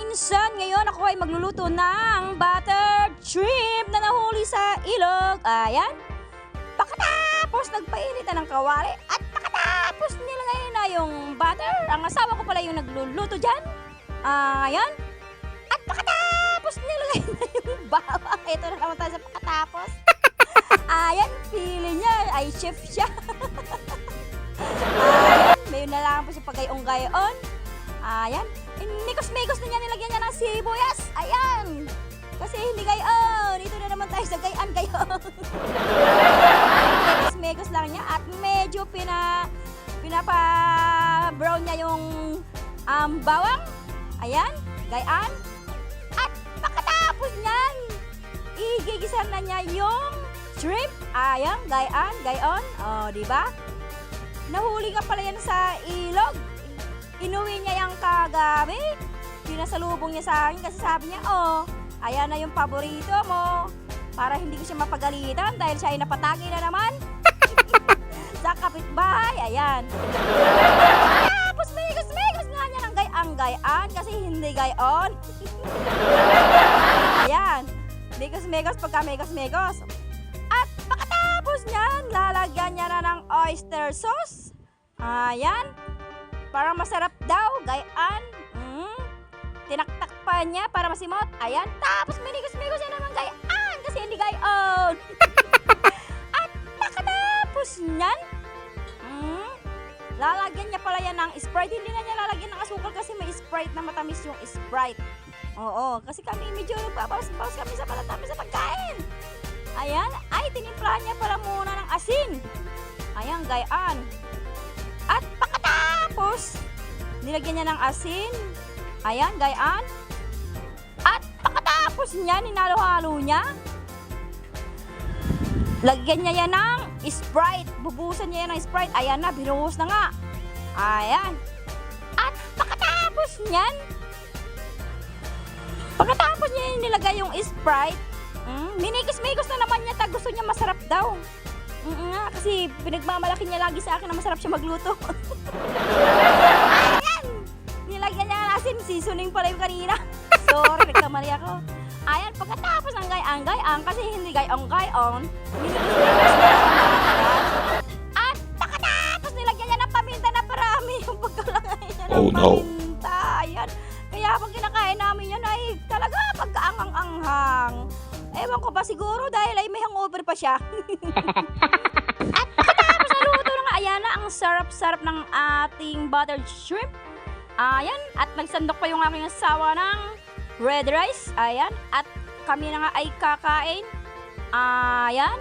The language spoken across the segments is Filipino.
insan, ngayon ako ay magluluto ng buttered shrimp na nahuli sa ilog. Ayan. Pagkatapos nagpainit na ng kawali at pagkatapos nilagay na yung butter, ang asawa ko pala yung nagluluto dyan. Ayan. At pagkatapos nilagay na yung bawang. Ito na naman tayo sa pagkatapos. Ayan, feeling niya ay chef siya. Ayan, may na lang po siya pagayong-gayon. Ayan, mikos-mikos na niya, nilagyan niya ng sibuyas. Ayan, kasi hindi gayon. Ito na naman tayo sa gayon-gayon. Mikos-mikos lang niya at medyo pinapa-brown niya yung bawang. Ayan, gayan. At pagkatapos niyan, igigisa na niya yung shrimp. Ayan, gayon. O, diba? Nahuli ka pala yan sa ilog. Inuwi niya yung kagabi. Pinasalubong niya sa akin kasi sabi niya, ayan na yung paborito mo. Para hindi ko siya mapagalitan dahil siya ay napatagi na naman. Sa kapitbahay, ayan. Tapos migos nga niya ng gayang kasi hindi gayon. Ayan. Migos pagka migos. At pagkatapos niyan, lalagyan niya na ng oyster sauce. Ayan. Para masarap daw, gayan. Tinaktak pa niya para masimot. Ayan. Tapos minigos-migos niya naman gayan kasi hindi gayon. At pagkatapos niyan, lalagyan niya pala yan ng Sprite. Hindi na niya lalagyan ng asukal kasi may Sprite na matamis yung Sprite. Oo, kasi kami medyo nagpapawas kami sa malatamis sa pagkain. Ayan, ay tinimplahan niya pala muna ng asin. Ayan, gayan. At pagkatapos, nilagyan niya ng asin. Ayan, gayan. At pagkatapos niya, ninalo-halo niya. Lagyan niya yan ng Sprite. Bubusan niya yan ng Sprite. Ayan na, binuhos na nga. Ayan. At pagkatapos niyan, nilagay yung Sprite, minikis-mikos na naman niya. Gusto niya masarap daw. Kasi pinagmamalaki niya lagi sa akin na masarap siya magluto. Ayan! Nilagyan niya ng asin, seasoning pala yung kanina. Sorry, nagkamali ako. Ayan, pagkatapos ng gayang, kasi hindi gayong, minikis-mikos na naman. At pagkatapos nilagyan niya ng paminta na parami yung pagkalagay niya ng paminta. Ayan. Kaya pag kinakain namin yan ay talaga pagkaangang-anghang. Ewan ko ba siguro dahil ay may hangover pa siya. At pagkatapos naluto na nga, ayan na ang sarap-sarap ng ating buttered shrimp. Ayan, at nagsandok pa yung aking asawa ng red rice. Ayan, at kami na nga ay kakain. Ayan.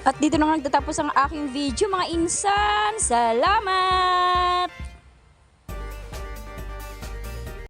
At dito na nga nagtatapos ang aking video mga insan. Salamat!